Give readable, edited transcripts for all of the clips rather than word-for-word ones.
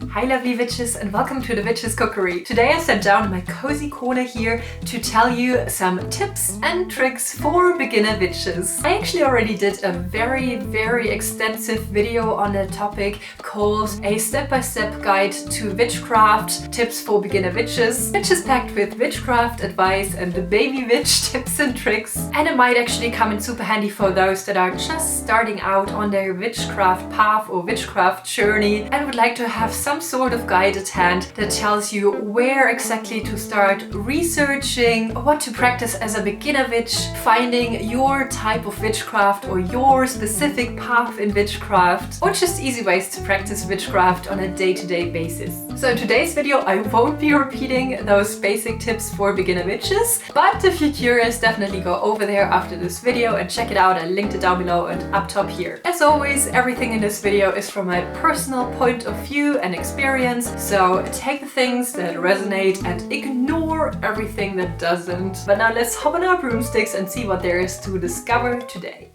Hi lovely witches and welcome to the Witches Cookery. Today I sat down in my cozy corner here to tell you some tips and tricks for beginner witches. I actually already did a very extensive video on the topic called a step-by-step guide to witchcraft tips for beginner witches, which is packed with witchcraft advice and the baby witch tips and tricks. And it might actually come in super handy for those that are just starting out on their witchcraft path or witchcraft journey and would like to have some sort of guide at hand that tells you where exactly to start researching, what to practice as a beginner witch, finding your type of witchcraft or your specific path in witchcraft, or just easy ways to practice witchcraft on a day-to-day basis. So in today's video I won't be repeating those basic tips for beginner witches, but if you're curious, definitely go over there after this video and check it out. I linked it down below and up top here. As always, everything in this video is from my personal point of view and experience, so take the things that resonate and ignore everything that doesn't. But now let's hop on our broomsticks and see what there is to discover today.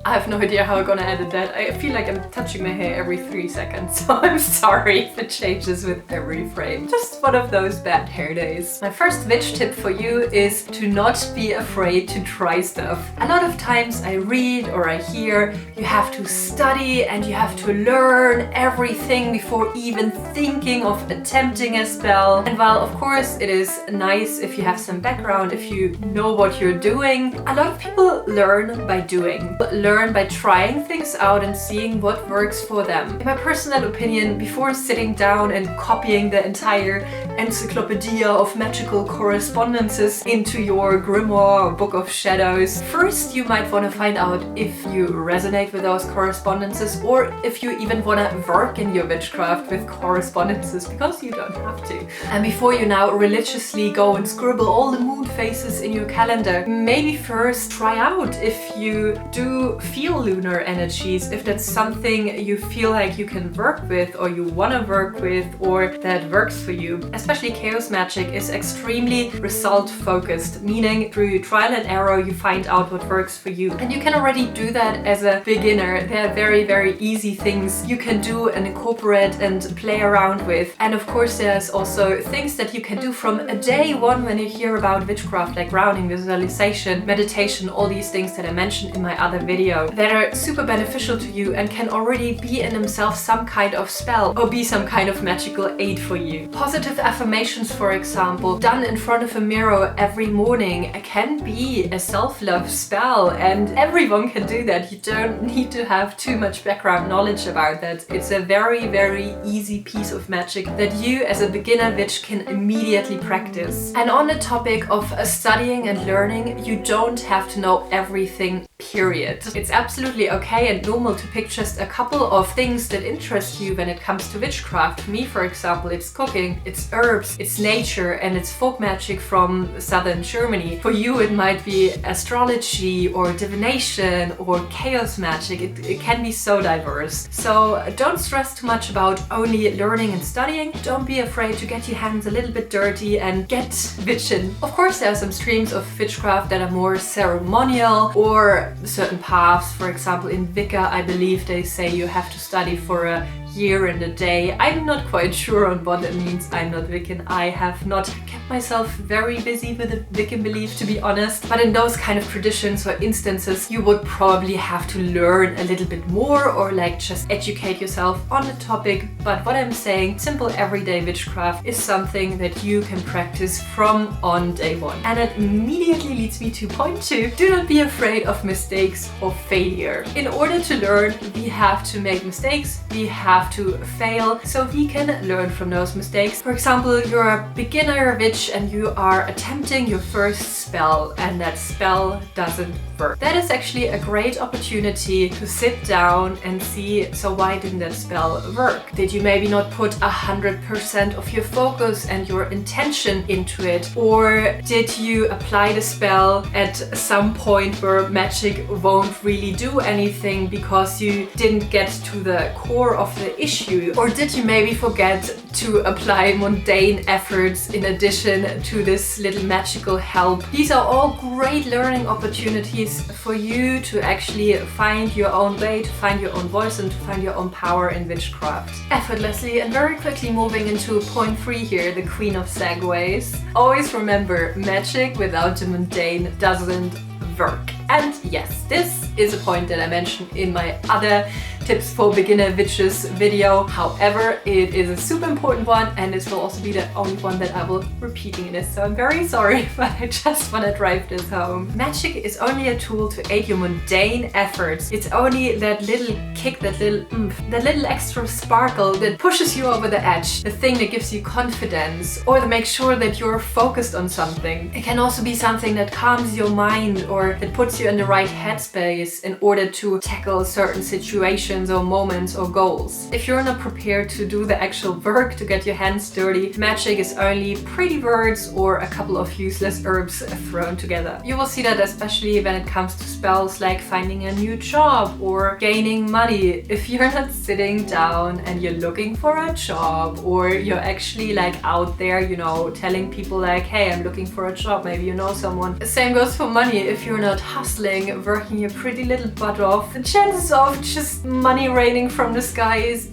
I have no idea how I'm gonna edit that. I feel like I'm touching my hair every 3 seconds, so I'm sorry if it changes with every frame. Just one of those bad hair days. My first witch tip for you is to not be afraid to try stuff. A lot of times I read or I hear you have to study and you have to learn everything before even thinking of attempting a spell. And while of course it is nice if you have some background, if you know what you're doing, a lot of people learn by doing, but learn by trying things out and seeing what works for them. In my personal opinion, before sitting down and copying the entire encyclopedia of magical correspondences into your grimoire or book of shadows, first you might want to find out if you resonate with those correspondences or if you even want to work in your witchcraft with correspondences, because you don't have to. And before you now religiously go and scribble all the moon phases in your calendar, maybe first try out if you do feel lunar energies, if that's something you feel like you can work with or you want to work with or that works for you. Especially chaos magic is extremely result focused, meaning through trial and error you find out what works for you. And you can already do that as a beginner. There are very easy things you can do and incorporate and play around with. And of course there's also things that you can do from day one when you hear about witchcraft, like grounding, visualization, meditation, all these things that I mentioned in my other video that are super beneficial to you and can already be in themselves some kind of spell or be some kind of magical aid for you. Positive affirmations, for example, done in front of a mirror every morning can be a self-love spell, and everyone can do that. You don't need to have too much background knowledge about that. It's a very easy piece of magic that you as a beginner witch can immediately practice. And on the topic of studying and learning, you don't have to know everything, period. It's absolutely okay and normal to pick just a couple of things that interest you when it comes to witchcraft. For me, for example, it's cooking, it's herbs, it's nature, and it's folk magic from southern Germany. For you it might be astrology or divination or chaos magic. It can be so diverse. So don't stress too much about only learning and studying. Don't be afraid to get your hands a little bit dirty and get witching. Of course there are some streams of witchcraft that are more ceremonial or certain paths. For example, in Wicca, I believe they say you have to study for a year and a day. I'm not quite sure on what it means. I'm not Wiccan. I have not kept myself very busy with the Wiccan belief, to be honest. But in those kind of traditions or instances, you would probably have to learn a little bit more or like just educate yourself on the topic. But what I'm saying, simple everyday witchcraft is something that you can practice from on day one. And it immediately leads me to point 2. Do not be afraid of mistakes or failure. In order to learn, we have to make mistakes. We have to fail so we can learn from those mistakes. For example, you're a beginner witch and you are attempting your first spell and that spell doesn't work. That is actually a great opportunity to sit down and see, so why didn't that spell work? Did you maybe not put 100% of your focus and your intention into it? Or did you apply the spell at some point where magic won't really do anything because you didn't get to the core of the issue? Or did you maybe forget to apply mundane efforts in addition to this little magical help? These are all great learning opportunities for you to actually find your own way, to find your own voice, and to find your own power in witchcraft effortlessly. And very quickly moving into point 3 here, the queen of segues. Always remember, magic without the mundane doesn't work. And yes, this is a point that I mentioned in my other tips for beginner witches video. However, it is a super important one, and this will also be the only one that I will repeating this. So I'm very sorry, but I just want to drive this home. Magic is only a tool to aid your mundane efforts. It's only that little kick, that little oomph, that little extra sparkle that pushes you over the edge, the thing that gives you confidence, or that makes sure that you're focused on something. It can also be something that calms your mind, or that puts you in the right headspace in order to tackle certain situations or moments or goals. If you're not prepared to do the actual work to get your hands dirty, magic is only pretty words or a couple of useless herbs thrown together. You will see that especially when it comes to spells like finding a new job or gaining money. If you're not sitting down and you're looking for a job, or you're actually like out there, you know, telling people like, hey, I'm looking for a job, maybe you know someone. The same goes for money. If you're not hustling, working your pretty little butt off, the chances of just money raining from the sky is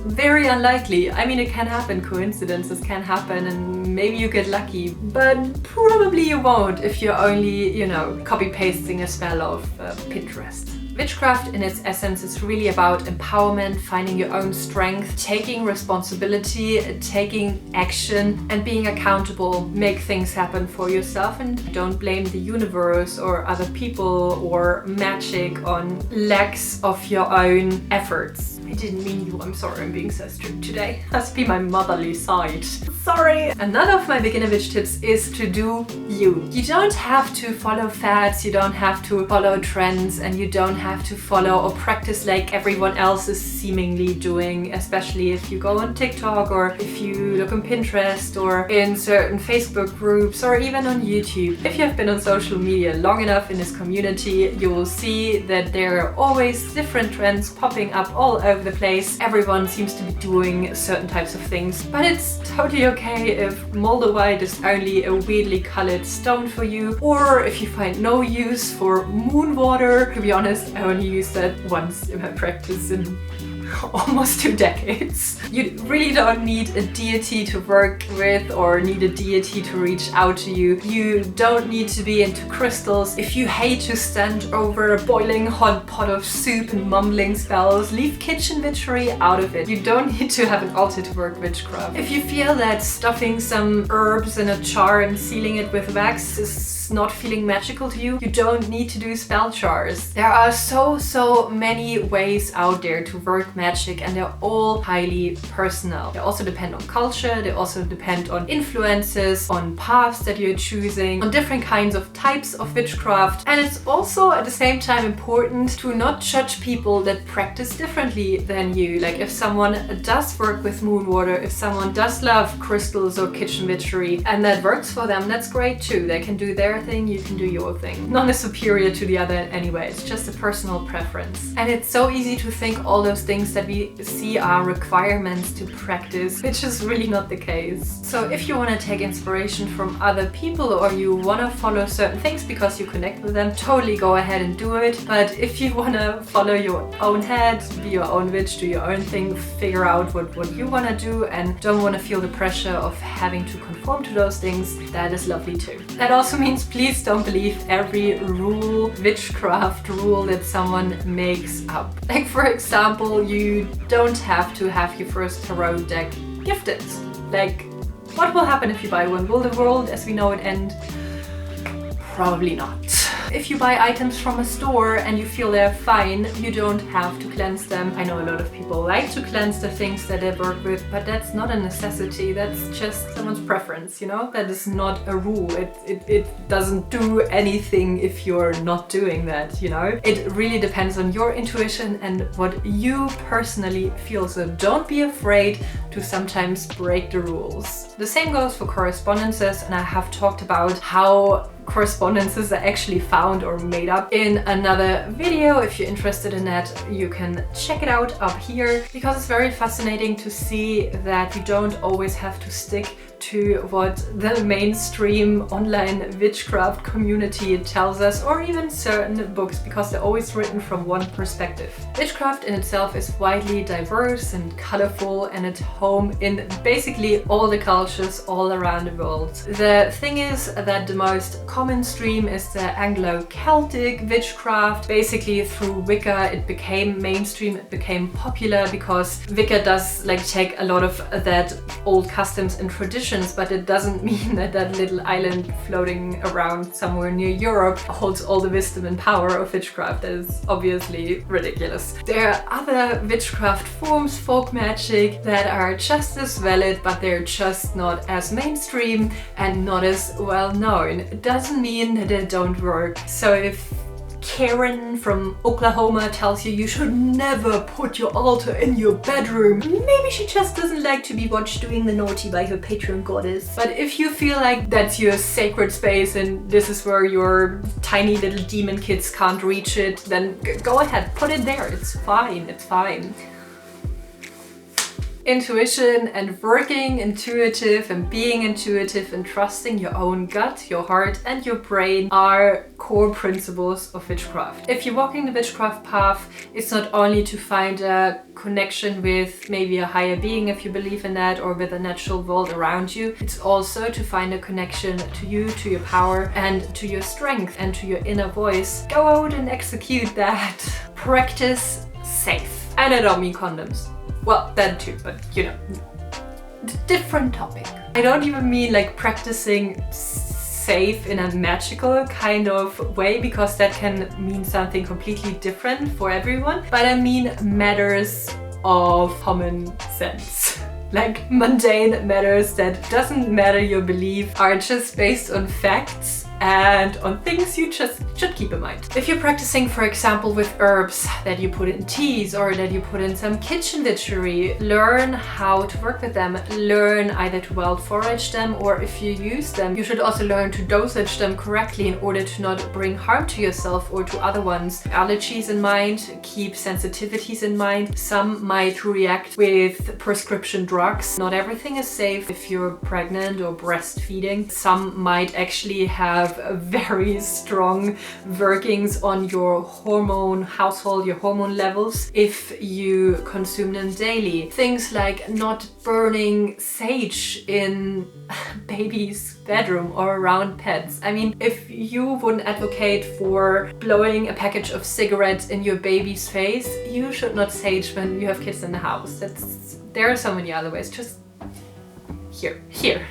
very unlikely. I mean, it can happen, coincidences can happen, and maybe you get lucky, but probably you won't if you're only, you know, copy-pasting a spell off Pinterest. Witchcraft in its essence is really about empowerment, finding your own strength, taking responsibility, taking action, and being accountable. Make things happen for yourself and don't blame the universe or other people or magic on lacks of your own efforts. I didn't mean you, I'm sorry, I'm being so strict today. Must be my motherly side. Sorry! Another of my beginner witch tips is to do you. You don't have to follow fads, you don't have to follow trends, and you don't have to follow or practice like everyone else is seemingly doing, especially if you go on TikTok or if you look on Pinterest or in certain Facebook groups or even on YouTube. If you have been on social media long enough in this community, you will see that there are always different trends popping up all over the place. Everyone seems to be doing certain types of things, but it's totally okay if Moldavite is only a weirdly colored stone for you, or if you find no use for moon water. To be honest, I only used that once in my practice in almost 2 decades. You really don't need a deity to work with or need a deity to reach out to you. You don't need to be into crystals. If you hate to stand over a boiling hot pot of soup and mumbling spells, leave kitchen witchery out of it. You don't need to have an altar to work witchcraft. If you feel that stuffing some herbs in a jar and sealing it with wax is not feeling magical to you, you don't need to do spell jars. There are so many ways out there to work magic, and they're all highly personal. They also depend on culture, they also depend on influences, on paths that you're choosing, on different kinds of types of witchcraft. And it's also at the same time important to not judge people that practice differently than you. Like if someone does work with moon water, if someone does love crystals or kitchen witchery and that works for them, that's great too. They can do their thing, you can do your thing. None is superior to the other anyway, it's just a personal preference. And it's so easy to think all those things that we see are requirements to practice, which is really not the case. So if you want to take inspiration from other people or you want to follow certain things because you connect with them, totally go ahead and do it. But if you want to follow your own head, be your own witch, do your own thing, figure out what you want to do and don't want to feel the pressure of having to conform to those things, that is lovely too. That also means please don't believe every rule, witchcraft rule that someone makes up. Like for example, you don't have to have your first tarot deck gifted. Like, what will happen if you buy one? Will the world as we know it end? Probably not. If you buy items from a store and you feel they're fine, you don't have to cleanse them. I know a lot of people like to cleanse the things that they work with, but that's not a necessity. That's just someone's preference, you know? That is not a rule. It doesn't do anything if you're not doing that, you know? It really depends on your intuition and what you personally feel. So don't be afraid to sometimes break the rules. The same goes for correspondences, and I have talked about how correspondences I actually found or made up in another video. If you're interested in that, you can check it out up here, because it's very fascinating to see that you don't always have to stick to what the mainstream online witchcraft community tells us, or even certain books, because they're always written from one perspective. Witchcraft in itself is widely diverse and colorful, and at home in basically all the cultures all around the world. The thing is that the most common stream is the Anglo-Celtic witchcraft. Basically through Wicca it became mainstream, it became popular, because Wicca does like take a lot of that old customs and traditions, but it doesn't mean that that little island floating around somewhere near Europe holds all the wisdom and power of witchcraft. That is obviously ridiculous. There are other witchcraft forms, folk magic, that are just as valid, but they're just not as mainstream and not as well known. It doesn't mean that they don't work. So if Karen from Oklahoma tells you you should never put your altar in your bedroom, maybe she just doesn't like to be watched doing the naughty by her patron goddess. But if you feel like that's your sacred space and this is where your tiny little demon kids can't reach it, then go ahead, put it there. It's fine, it's fine. Intuition and working intuitive and being intuitive and trusting your own gut, your heart and your brain are core principles of witchcraft. If you're walking the witchcraft path, it's not only to find a connection with maybe a higher being, if you believe in that, or with the natural world around you. It's also to find a connection to you, to your power and to your strength and to your inner voice. Go out and execute that. Practice safe. And I don't mean condoms. Well, that too, but you know, different topic. I don't even mean like practicing safe in a magical kind of way, because that can mean something completely different for everyone. But I mean matters of common sense. Like mundane matters that doesn't matter your belief, are just based on facts and on things you just should keep in mind. If you're practicing, for example, with herbs that you put in teas or that you put in some kitchen witchery, learn how to work with them. Learn either to wild forage them, or if you use them, you should also learn to dosage them correctly in order to not bring harm to yourself or to other ones. Allergies in mind, keep sensitivities in mind. Some might react with prescription drugs. Not everything is safe if you're pregnant or breastfeeding. Some might actually have very strong workings on your hormone household, your hormone levels, if you consume them daily. Things like not burning sage in baby's bedroom or around pets. I mean, if you wouldn't advocate for blowing a package of cigarettes in your baby's face, you should not sage when you have kids in the house. There are so many other ways. Just here.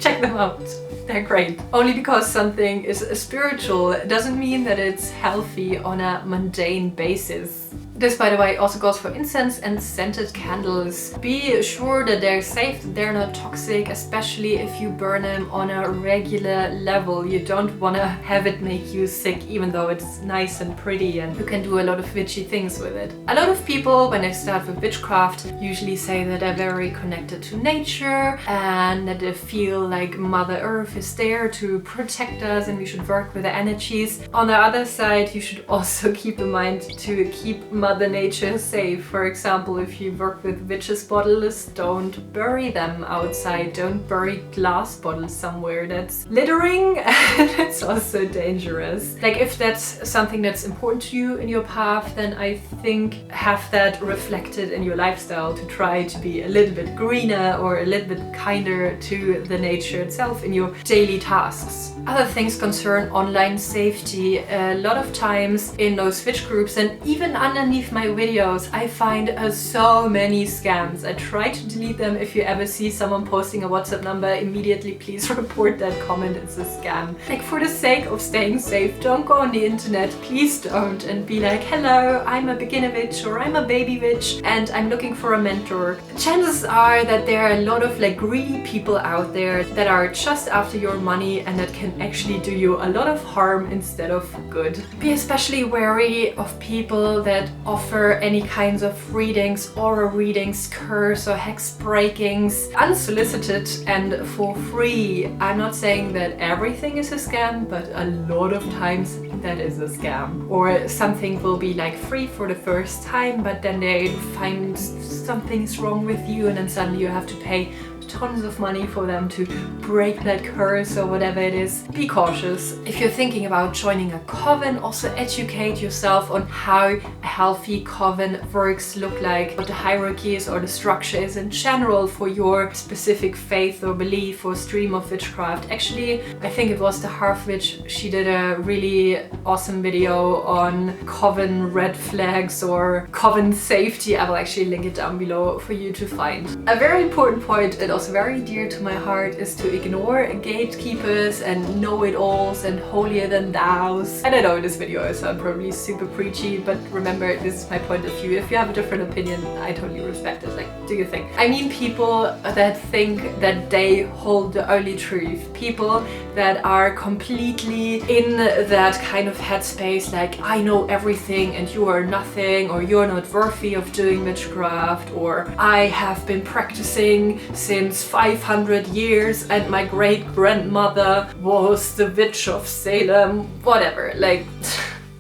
Check them out. They're great. Only because something is spiritual doesn't mean that it's healthy on a mundane basis. This, by the way, also goes for incense and scented candles. Be sure that they're safe, that they're not toxic, especially if you burn them on a regular level. You don't want to have it make you sick, even though it's nice and pretty and you can do a lot of witchy things with it. A lot of people, when they start with witchcraft, usually say that they're very connected to nature and that they feel like Mother Earth is there to protect us and we should work with the energies. On the other side, you should also keep in mind to keep Mother Nature safe. For example, if you work with witches' bottles, don't bury them outside. Don't bury glass bottles somewhere. That's littering and it's also dangerous. Like, if that's something that's important to you in your path, then I think have that reflected in your lifestyle, to try to be a little bit greener or a little bit kinder to the nature itself in your daily tasks. Other things concern online safety. A lot of times in those witch groups and even underneath my videos, I find so many scams. I try to delete them. If you ever see someone posting a WhatsApp number, immediately please report that comment. It's a scam. Like, for the sake of staying safe, don't go on the internet. Please don't, and be like, hello, I'm a beginner witch or I'm a baby witch and I'm looking for a mentor. Chances are that there are a lot of like greedy people out there that are just after your money and that can actually do you a lot of harm instead of good. Be especially wary of people that offer any kinds of readings, aura readings, curse or hex breakings, unsolicited and for free. I'm not saying that everything is a scam, but a lot of times that is a scam. Or something will be like free for the first time, but then they find something's wrong with you and then suddenly you have to pay tons of money for them to break that curse or whatever it is. Be cautious. If you're thinking about joining a coven, also educate yourself on how a healthy coven works, look like, what the hierarchy is or the structure is in general for your specific faith or belief or stream of witchcraft. Actually, I think it was the Half Witch, she did a really awesome video on coven red flags or coven safety. I will actually link it down below for you to find. A very important point, and also very dear to my heart, is to ignore gatekeepers and know-it-alls and holier-than-thous. And I know in this video I sound probably super preachy, but remember, this is my point of view. If you have a different opinion, I totally respect it. Like, do your thing. I mean people that think that they hold the only truth. People that are completely in that kind of headspace, like, I know everything and you are nothing, or you're not worthy of doing witchcraft, or I have been practicing since 500 years and my great-grandmother was the witch of Salem, whatever, like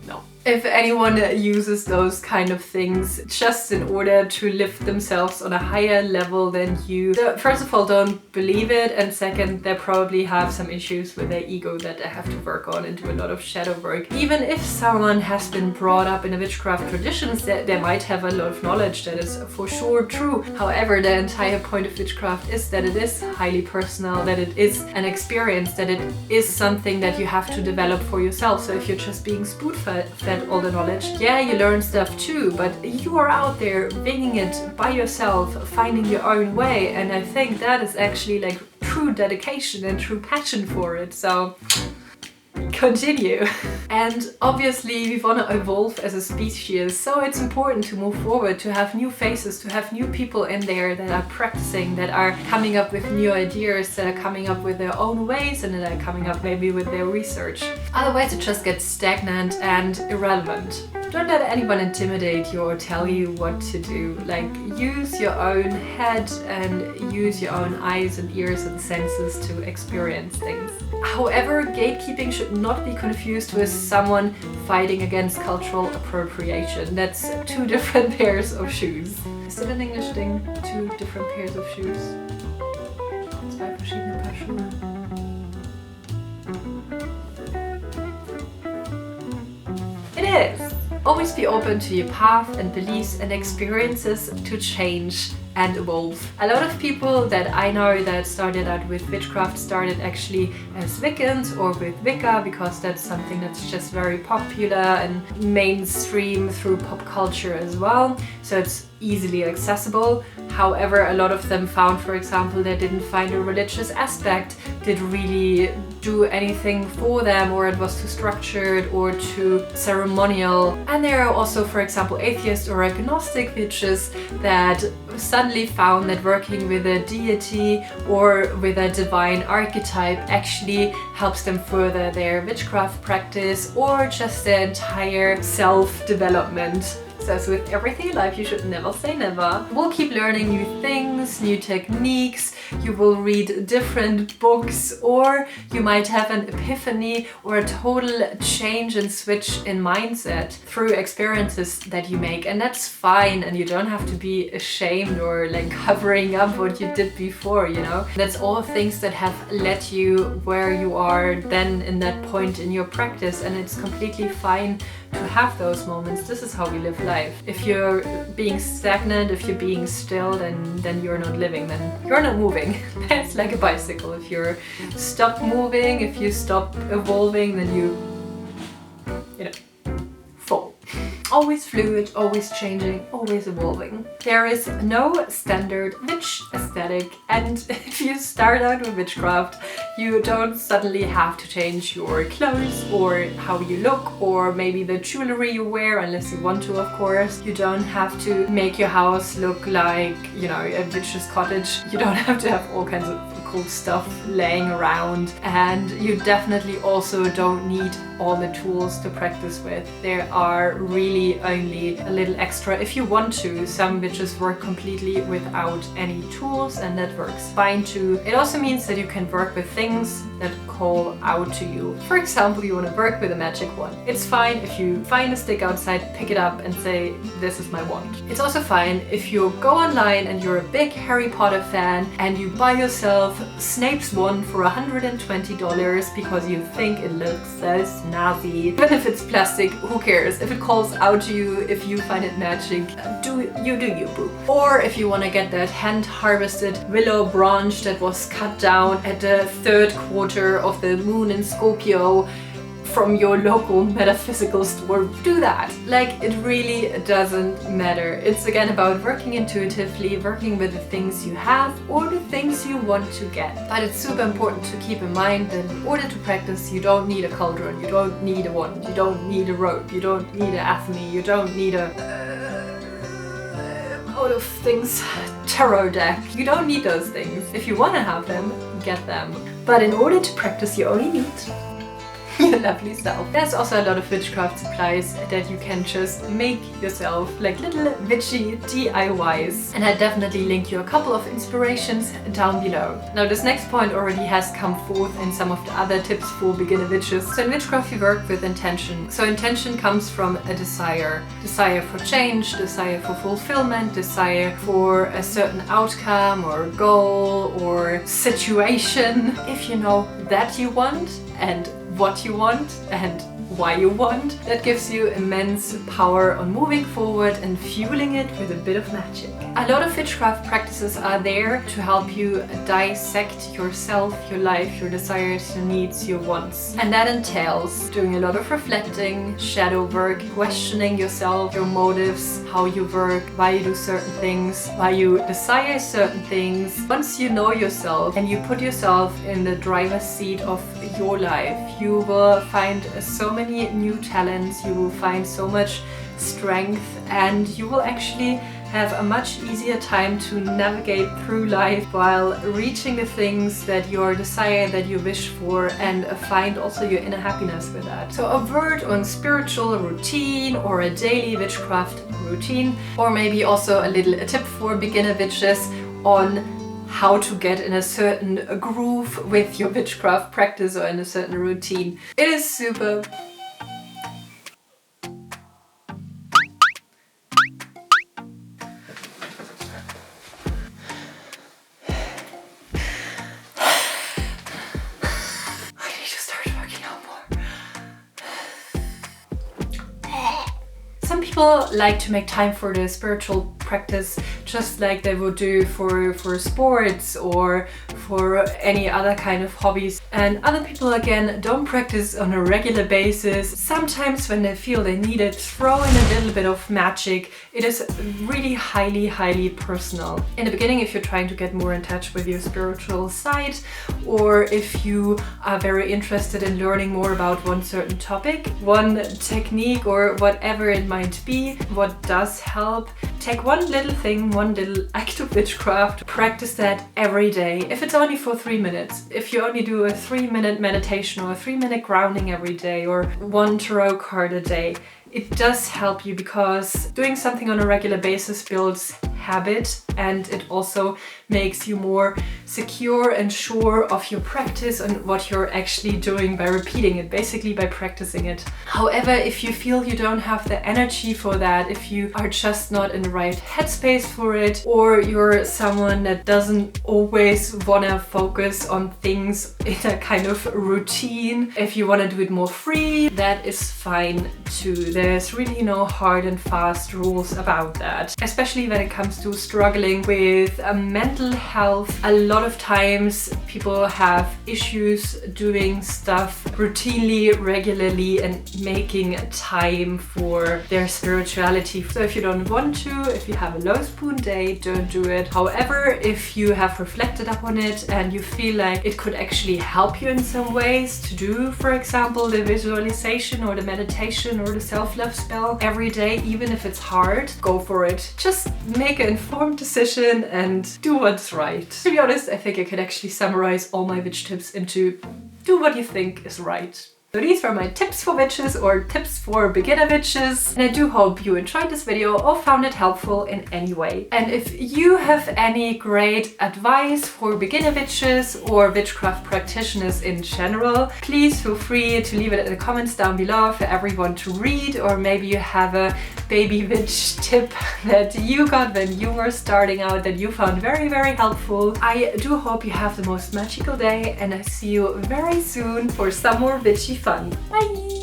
no. If anyone uses those kind of things just in order to lift themselves on a higher level than you, first of all, don't believe it, and second, they probably have some issues with their ego that they have to work on and do a lot of shadow work. Even if someone has been brought up in a witchcraft traditions, they might have a lot of knowledge that is for sure true. However, the entire point of witchcraft is that it is highly personal, that it is an experience, that it is something that you have to develop for yourself. So if you're just being spoon-fed all the knowledge, yeah, you learn stuff too, but you are out there winging it by yourself, finding your own way, and I think that is actually like true dedication and true passion for it. So continue. And obviously we want to evolve as a species, so it's important to move forward, to have new faces, to have new people in there that are practicing, that are coming up with new ideas, that are coming up with their own ways, and that are coming up maybe with their research. Otherwise it just gets stagnant and irrelevant. Don't let anyone intimidate you or tell you what to do. Like, use your own head and use your own eyes and ears and senses to experience things. However, gatekeeping should not be confused with someone fighting against cultural appropriation. That's two different pairs of shoes. Is it an English thing? Two different pairs of shoes? Zwei verschiedene Paar Schuhe. It is! Always be open to your path and beliefs and experiences to change and evolve. A lot of people that I know that started out with witchcraft started actually as Wiccans or with Wicca, because that's something that's just very popular and mainstream through pop culture as well. So it's easily accessible. However, a lot of them found, for example, they didn't find a religious aspect, did really do anything for them, or it was too structured or too ceremonial. And there are also, for example, atheist or agnostic witches that suddenly found that working with a deity or with a divine archetype actually helps them further their witchcraft practice or just their entire self-development. So as with everything in life, you should never say never. We'll keep learning new things, new techniques, you will read different books, or you might have an epiphany or a total change and switch in mindset through experiences that you make. And that's fine, and you don't have to be ashamed or like covering up what you did before, you know? That's all things that have led you where you are then in that point in your practice, and it's completely fine to have those moments. This is how we live life. If you're being stagnant, if you're being still, then you're not living, then you're not moving. That's like a bicycle. If you stop moving, if you stop evolving, then you know, fall. Always fluid, always changing, always evolving. There is no standard witch aesthetic, and if you start out with witchcraft, you don't suddenly have to change your clothes or how you look or maybe the jewelry you wear, unless you want to, of course. You don't have to make your house look like, you know, a witch's cottage. You don't have to have all kinds of difficult stuff laying around, and you definitely also don't need all the tools to practice with. There are really only a little extra if you want to. Some witches work completely without any tools, and that works fine too. It also means that you can work with things that call out to you. For example, you want to work with a magic wand. It's fine if you find a stick outside, pick it up and say, this is my wand. It's also fine if you go online and you're a big Harry Potter fan and you buy yourself Snape's wand for $120 because you think it looks so snazzy. Even if it's plastic, who cares? If it calls out to you, if you find it magic, do you, boo. Or if you want to get that hand-harvested willow branch that was cut down at the third quarter of the moon in Scorpio from your local metaphysical store, do that. Like, it really doesn't matter. It's again about working intuitively, working with the things you have or the things you want to get. But it's super important to keep in mind that in order to practice, you don't need a cauldron, you don't need a wand, you don't need a rope, you don't need an athame, you don't need a out of things tarot deck. You don't need those things. If you want to have them, get them. But in order to practice, you only need your lovely self. There's also a lot of witchcraft supplies that you can just make yourself, like little witchy DIYs. And I definitely link you a couple of inspirations down below. Now, this next point already has come forth in some of the other tips for beginner witches. So in witchcraft you work with intention. So intention comes from a desire. Desire for change, desire for fulfillment, desire for a certain outcome or goal or situation. If you know that you want and what you want and why you want, that gives you immense power on moving forward and fueling it with a bit of magic. A lot of witchcraft practices are there to help you dissect yourself, your life, your desires, your needs, your wants. And that entails doing a lot of reflecting, shadow work, questioning yourself, your motives, how you work, why you do certain things, why you desire certain things. Once you know yourself and you put yourself in the driver's seat of your life, you will find so many new talents, you will find so much strength, and you will actually have a much easier time to navigate through life while reaching the things that you desire, that you wish for, and find also your inner happiness with that. So a word on spiritual routine or a daily witchcraft routine, or maybe also a tip for beginner witches on how to get in a certain groove with your witchcraft practice or in a certain routine. It is super Some people like to make time for the spiritual practice just like they would do for sports or for any other kind of hobbies. And other people again don't practice on a regular basis. Sometimes when they feel they need it, throw in a little bit of magic. It is really highly personal. In the beginning, if you're trying to get more in touch with your spiritual side, or if you are very interested in learning more about one certain topic, one technique or whatever it might be, what does help, take one little thing, one little act of witchcraft, practice that every day. If it's only for 3 minutes, if you only do a 3-minute meditation or a 3-minute grounding every day or one tarot card a day, it does help you, because doing something on a regular basis builds habit, and it also makes you more secure and sure of your practice and what you're actually doing by repeating it, basically by practicing it. However, if you feel you don't have the energy for that, if you are just not in the right headspace for it, or you're someone that doesn't always want to focus on things in a kind of routine, if you want to do it more free, that is fine too. There's really no hard and fast rules about that, especially when it comes to struggling with mental health. A lot of times people have issues doing stuff routinely, regularly, and making time for their spirituality. So if you don't want to, if you have a low spoon day, don't do it. However, if you have reflected upon it and you feel like it could actually help you in some ways to do, for example, the visualization or the meditation or the self-love spell every day, even if it's hard, go for it. Just make an informed decision and do what's right. To be honest, I think I could actually summarize all my witch tips into do what you think is right. So these were my tips for witches or tips for beginner witches, and I do hope you enjoyed this video or found it helpful in any way. And if you have any great advice for beginner witches or witchcraft practitioners in general, please feel free to leave it in the comments down below for everyone to read, or maybe you have a baby witch tip that you got when you were starting out that you found very, very helpful. I do hope you have the most magical day, and I see you very soon for some more witchy fun. Bye!